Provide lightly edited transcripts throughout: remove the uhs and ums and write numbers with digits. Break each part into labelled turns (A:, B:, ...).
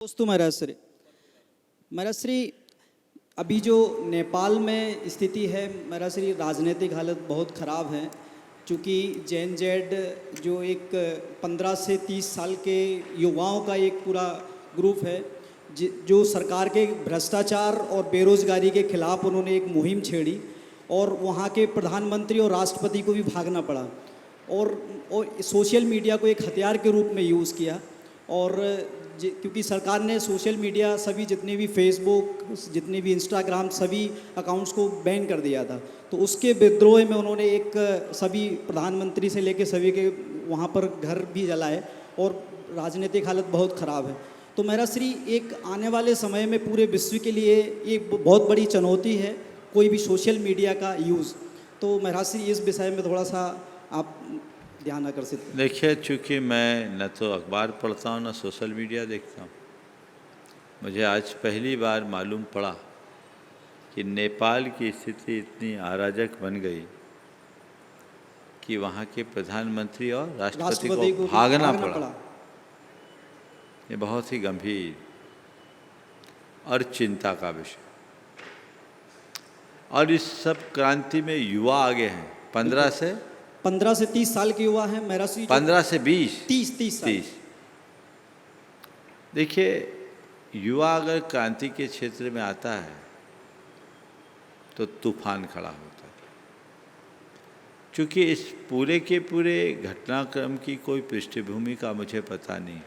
A: दोस्तों मेरा श्री अभी जो नेपाल में स्थिति है मेरा श्री राजनीतिक हालत बहुत ख़राब है। चूँकि जेन जेड जो एक 15 से 30 साल के युवाओं का एक पूरा ग्रुप है जो सरकार के भ्रष्टाचार और बेरोज़गारी के खिलाफ उन्होंने एक मुहिम छेड़ी और वहाँ के प्रधानमंत्री और राष्ट्रपति को भी भागना पड़ा और सोशल मीडिया को एक हथियार के रूप में यूज़ किया। और क्योंकि सरकार ने सोशल मीडिया सभी जितने भी फेसबुक जितने भी इंस्टाग्राम सभी अकाउंट्स को बैन कर दिया था, तो उसके विद्रोह में उन्होंने एक सभी प्रधानमंत्री से लेकर सभी के वहाँ पर घर भी जलाए और राजनीतिक हालत बहुत ख़राब है। तो मेरा श्री एक आने वाले समय में पूरे विश्व के लिए एक बहुत बड़ी चुनौती है कोई भी सोशल मीडिया का यूज़। तो मेरा श्री इस विषय में थोड़ा सा आप ध्यान आकर्षित।
B: देखिए, चूँकि मैं न तो अखबार पढ़ता हूँ न सोशल मीडिया देखता हूँ, मुझे आज पहली बार मालूम पड़ा कि नेपाल की स्थिति इतनी अराजक बन गई कि वहाँ के प्रधानमंत्री और राष्ट्रपति को भागना पड़ा। ये बहुत ही गंभीर और चिंता का विषय। और इस सब क्रांति में युवा आगे हैं। 15 से
A: 30 साल के युवा हैं मेरा श्री।
B: 15 से 20
A: 30 साल।
B: देखिए, युवा अगर क्रांति के क्षेत्र में आता है तो तूफान खड़ा होता है। क्योंकि इस पूरे के पूरे घटनाक्रम की कोई पृष्ठभूमि का मुझे पता नहीं,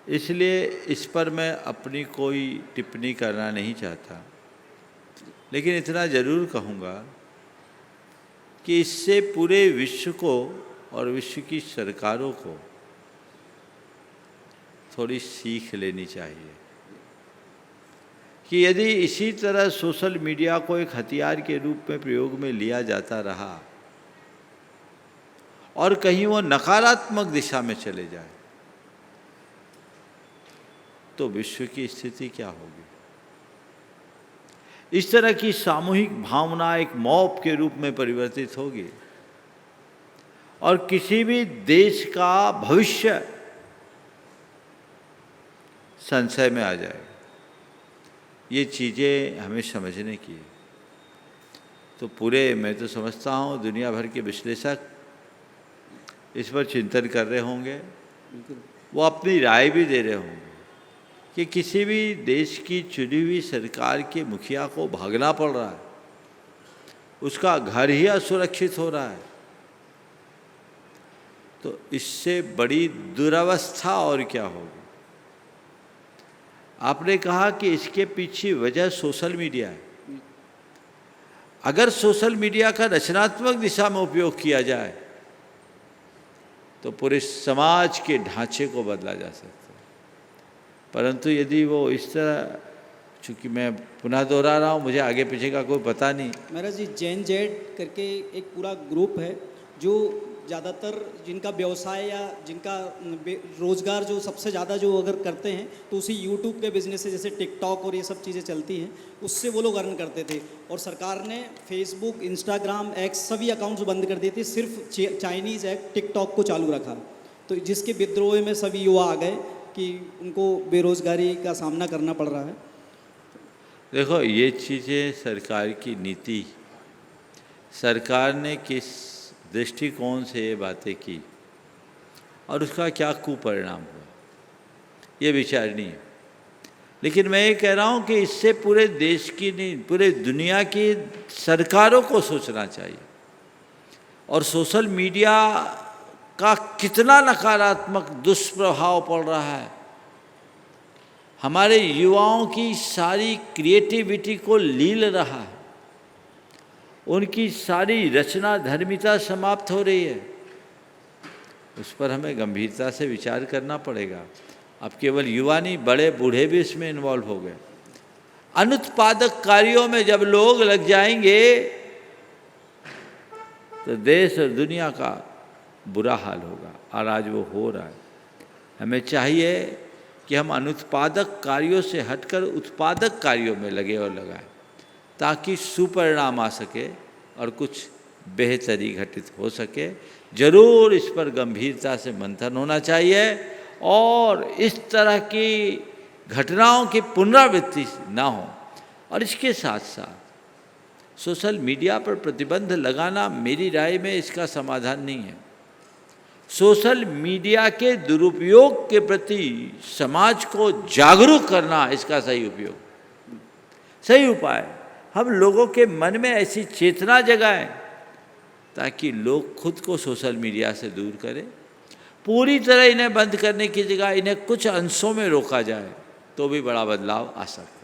B: इसलिए इस पर मैं अपनी कोई टिप्पणी करना नहीं चाहता। लेकिन इतना ज़रूर कहूँगा कि इससे पूरे विश्व को और विश्व की सरकारों को थोड़ी सीख लेनी चाहिए कि यदि इसी तरह सोशल मीडिया को एक हथियार के रूप में प्रयोग में लिया जाता रहा और कहीं वो नकारात्मक दिशा में चले जाए तो विश्व की स्थिति क्या होगी। इस तरह की सामूहिक भावना एक मॉब के रूप में परिवर्तित होगी और किसी भी देश का भविष्य संशय में आ जाएगा। ये चीज़ें हमें समझने की है। तो मैं तो समझता हूँ दुनिया भर के विश्लेषक इस पर चिंतन कर रहे होंगे, वो अपनी राय भी दे रहे होंगे कि किसी भी देश की चुनी हुई सरकार के मुखिया को भागना पड़ रहा है, उसका घर ही असुरक्षित हो रहा है, तो इससे बड़ी दुर्वस्था और क्या होगी। आपने कहा कि इसके पीछे वजह सोशल मीडिया है। अगर सोशल मीडिया का रचनात्मक दिशा में उपयोग किया जाए तो पूरे समाज के ढांचे को बदला जा सकता है। परंतु यदि वो इस तरह, चूँकि मैं पुनः दोहरा रहा हूँ, मुझे आगे पीछे का कोई पता नहीं।
A: मेरा जी जेन जेड करके एक पूरा ग्रुप है जो ज़्यादातर जिनका व्यवसाय या जिनका रोज़गार जो सबसे ज़्यादा जो अगर करते हैं तो उसी यूट्यूब के बिज़नेस से, जैसे टिकटॉक और ये सब चीज़ें चलती हैं, उससे वो लोग अर्न करते थे। और सरकार ने फेसबुक, इंस्टाग्राम, एक्स सभी अकाउंट्स बंद कर दिए थे, सिर्फ चाइनीज़ ऐप टिकटॉक को चालू रखा। तो जिसके विद्रोह में सभी युवा आ गए कि उनको बेरोज़गारी का सामना करना पड़ रहा है।
B: देखो, ये चीज़ें सरकार की नीति, सरकार ने किस दृष्टिकोण से ये बातें की और उसका क्या कुपरिणाम हुआ, ये विचारणीय है। लेकिन मैं ये कह रहा हूँ कि इससे पूरे देश की नहीं, पूरे दुनिया की सरकारों को सोचना चाहिए। और सोशल मीडिया का कितना नकारात्मक दुष्प्रभाव पड़ रहा है, हमारे युवाओं की सारी क्रिएटिविटी को लील रहा है, उनकी सारी रचना धर्मिता समाप्त हो रही है। उस पर हमें गंभीरता से विचार करना पड़ेगा। अब केवल युवा नहीं, बड़े बूढ़े भी इसमें इन्वॉल्व हो गए। अनुत्पादक कार्यों में जब लोग लग जाएंगे तो देश और दुनिया का बुरा हाल होगा, और आज वो हो रहा है। हमें चाहिए कि हम अनुत्पादक कार्यों से हटकर उत्पादक कार्यों में लगे और लगाएं, ताकि सुपरिणाम आ सके और कुछ बेहतरी घटित हो सके। जरूर इस पर गंभीरता से मंथन होना चाहिए और इस तरह की घटनाओं की पुनरावृत्ति ना हो। और इसके साथ साथ सोशल मीडिया पर प्रतिबंध लगाना मेरी राय में इसका समाधान नहीं है। सोशल मीडिया के दुरुपयोग के प्रति समाज को जागरूक करना इसका सही उपयोग, सही उपाय। हम लोगों के मन में ऐसी चेतना जगाएं ताकि लोग खुद को सोशल मीडिया से दूर करें। पूरी तरह इन्हें बंद करने की जगह इन्हें कुछ अंशों में रोका जाए तो भी बड़ा बदलाव आ सकता है।